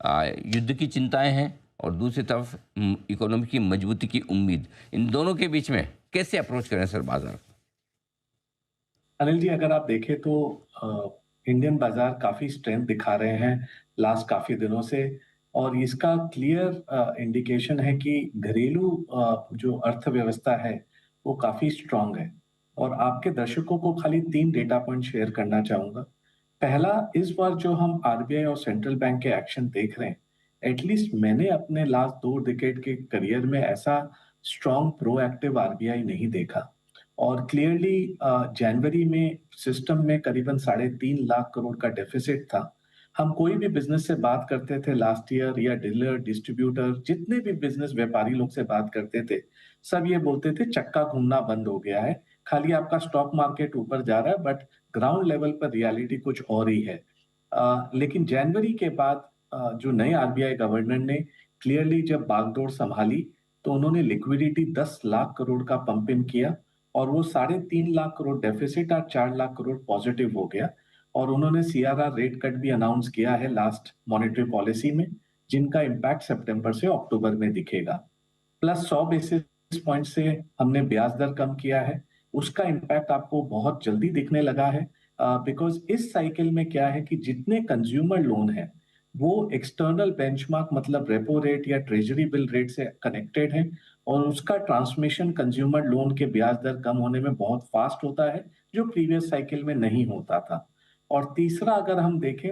युद्ध की चिंताएं हैं और दूसरी तरफ इकोनॉमी की मजबूती की उम्मीद, इन दोनों के बीच में कैसे अप्रोच करें सर बाजार? अनिल जी, अगर आप देखें तो इंडियन बाजार काफी स्ट्रेंथ दिखा रहे हैं लास्ट काफी दिनों से। और इसका क्लियर इंडिकेशन है कि घरेलू जो अर्थव्यवस्था है वो काफी स्ट्रांग है। और आपके दर्शकों को खाली 3 डेटा पॉइंट शेयर करना चाहूंगा। पहला, इस बार जो हम आरबीआई और सेंट्रल बैंक के एक्शन देख रहे हैं, एटलीस्ट मैंने अपने लास्ट 2 डिकेड के करियर में ऐसा स्ट्रांग प्रोएक्टिव आरबीआई नहीं देखा। और क्लियरली जनवरी में सिस्टम में करीबन 3.5 लाख करोड़ का डेफिसिट था। हम कोई भी बिजनेस से बात करते थे लास्ट ईयर, या डीलर डिस्ट्रीब्यूटर जितने भी बिजनेस व्यापारी लोग से बात करते थे, सब ये बोलते थे चक्का घूमना बंद हो गया है। खाली आपका स्टॉक मार्केट ऊपर जा रहा है, बट ग्राउंड लेवल पर रियलिटी कुछ और ही है। लेकिन जनवरी के बाद जो नए आरबीआई गवर्नर ने क्लियरली जब बागडोर संभाली, तो उन्होंने लिक्विडिटी 10 लाख करोड़ का पंप इन किया। और वो 3.5 लाख करोड़ डेफिसिट और 4 लाख करोड़ पॉजिटिव हो गया। और उन्होंने सीआरआर रेट कट भी अनाउंस किया है लास्ट मॉनेटरी पॉलिसी में, जिनका इम्पैक्ट सितंबर से अक्टूबर में दिखेगा। प्लस 100 बेसिस पॉइंट से हमने ब्याज दर कम किया है, उसका इम्पैक्ट आपको बहुत जल्दी दिखने लगा है। बिकॉज इस साइकिल में क्या है कि जितने कंज्यूमर लोन है वो एक्सटर्नल बेंचमार्क मतलब रेपो रेट या ट्रेजरी बिल रेट से कनेक्टेड है। और उसका ट्रांसमिशन कंज्यूमर लोन के ब्याज दर कम होने में बहुत फास्ट होता है, जो प्रीवियस साइकिल में नहीं होता था। और तीसरा, अगर हम देखें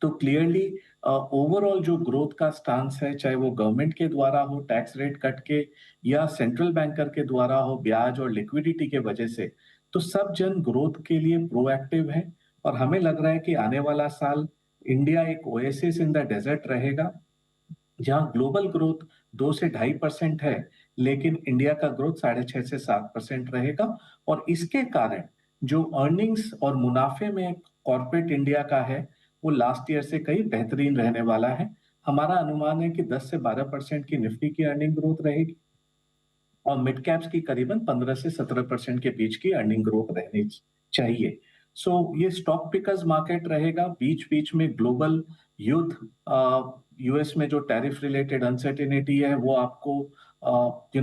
तो क्लियरली ओवरऑल जो ग्रोथ का स्टांस है, चाहे वो गवर्नमेंट के द्वारा हो टैक्स रेट कट के, या सेंट्रल बैंकर के द्वारा हो ब्याज और लिक्विडिटी के वजह से, तो सब जन ग्रोथ के लिए प्रोएक्टिव है। और हमें लग रहा है कि आने वाला साल इंडिया एक ओएसिस इन द डेजर्ट रहेगा, जहां ग्लोबल ग्रोथ 2 से 2.5% है, लेकिन इंडिया का ग्रोथ 6.5 से 7% रहेगा। और इसके कारण जो अर्निंग्स और मुनाफे में कॉर्पोरेट इंडिया का है, वो लास्ट ईयर से कहीं बेहतरीन रहने वाला है। हमारा अनुमान है कि 10 से 12% की निफ्टी की अर्निंग ग्रोथ रहेगी, और मिड कैप्स की करीबन 15 से 17% के बीच की अर्निंग ग्रोथ रहनी चाहिए। सो ये स्टॉक पिकर्स मार्केट रहेगा। बीच बीच में ग्लोबल युद्ध, यूएस में जो टैरिफ रिलेटेड अनसर्टेनिटी है, वो आपको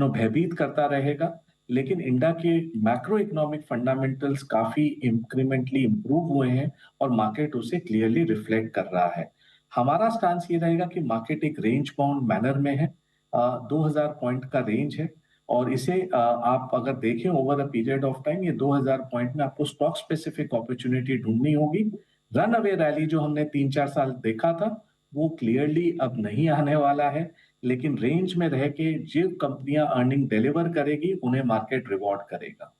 भयभीत करता रहेगा। लेकिन इंडिया के मैक्रो इकोनॉमिक फंडामेंटल्स काफी इंक्रीमेंटली इंप्रूव हुए हैं, और मार्केट उसे क्लियरली रिफ्लेक्ट कर रहा है। हमारा स्टांस ये रहेगा कि मार्केट एक रेंज बाउंड मैनर में है। 2000 पॉइंट का रेंज है, और इसे आप अगर देखें over a period of time, ये 2000 पॉइंट में आपको स्टॉक स्पेसिफिक अपॉर्चुनिटी ढूंढनी होगी। रन अवे रैली जो हमने 3-4 साल देखा था, वो क्लियरली अब नहीं आने वाला है। लेकिन रेंज में रह के जो कंपनियां अर्निंग डिलीवर करेगी, उन्हें मार्केट रिवॉर्ड करेगा।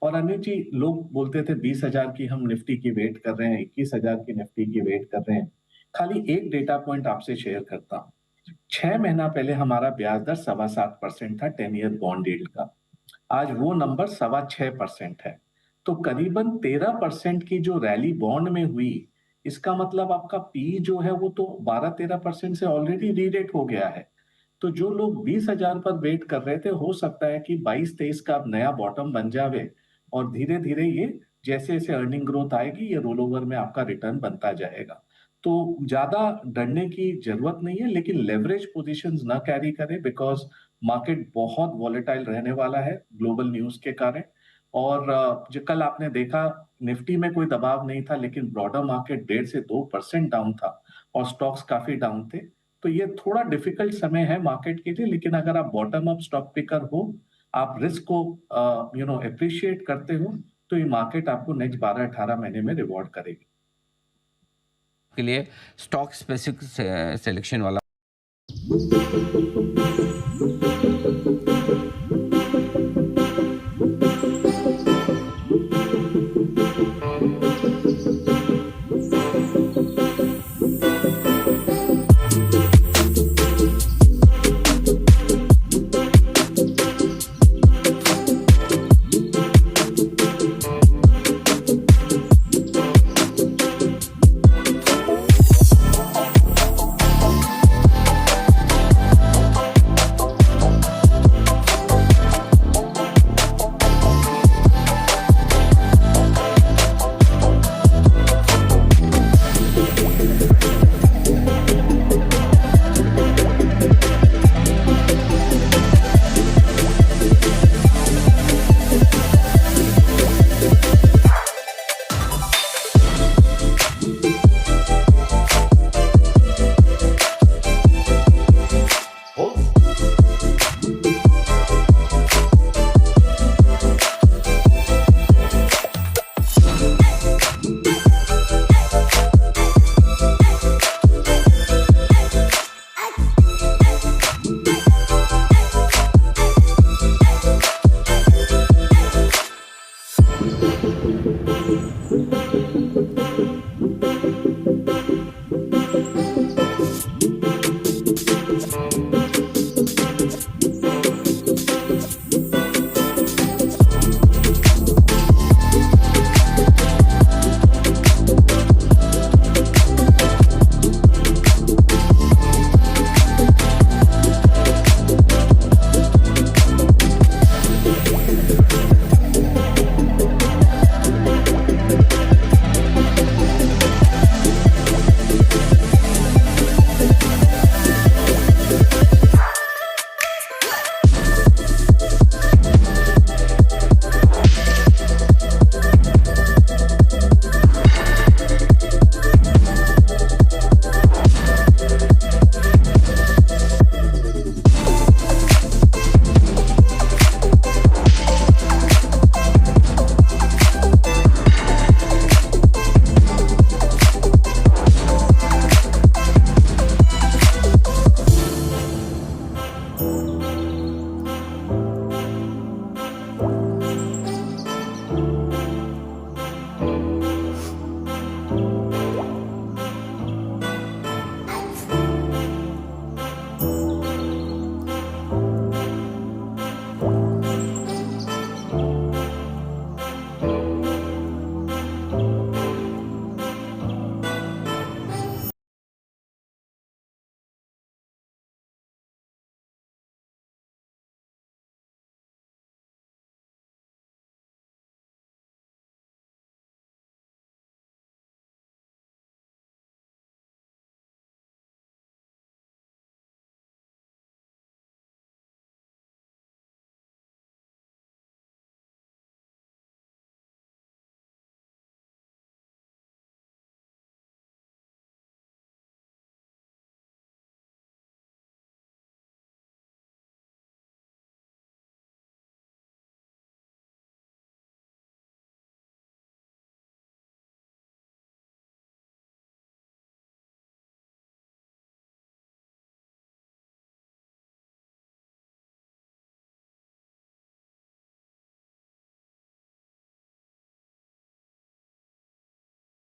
और अनिल जी, लोग बोलते थे 20,000 की हम निफ्टी की वेट कर रहे हैं, 21,000 की निफ्टी की वेट कर रहे हैं। खाली एक डेटा पॉइंट आपसे शेयर करता हूं। 6 महीना पहले हमारा ब्याज दर 7.25% था 10 ईयर बॉन्ड यील्ड का। आज वो नंबर 6.25% है। तो करीबन 13% की जो रैली बॉन्ड में हुई, इसका मतलब आपका पी जो है वो तो 12-13% से ऑलरेडी रीरेट हो गया है। तो जो लोग 20,000 पर वेट कर रहे थे, हो सकता है कि 22-23 का अब नया बॉटम बन जावे, और धीरे धीरे ये जैसे जैसे अर्निंग ग्रोथ आएगी, ये रोल ओवर में आपका रिटर्न बनता जाएगा। तो ज्यादा डरने की जरूरत नहीं है, लेकिन लेवरेज पोजीशंस ना कैरी करें, बिकॉज मार्केट बहुत वॉलेटाइल रहने वाला है ग्लोबल न्यूज के कारण। और जो कल आपने देखा, निफ्टी में कोई दबाव नहीं था, लेकिन ब्रॉडर मार्केट 1.5 से 2% डाउन था, और स्टॉक्स काफी डाउन थे। तो ये थोड़ा डिफिकल्ट समय है मार्केट के लिए, लेकिन अगर आप बॉटम अप स्टॉक पिकर हो, आप रिस्क को अप्रिशिएट करते हो, तो ये मार्केट आपको नेक्स्ट 12-18 महीने में रिवॉर्ड करेगी। के लिए स्टॉक स्पेसिफिक सिलेक्शन वाला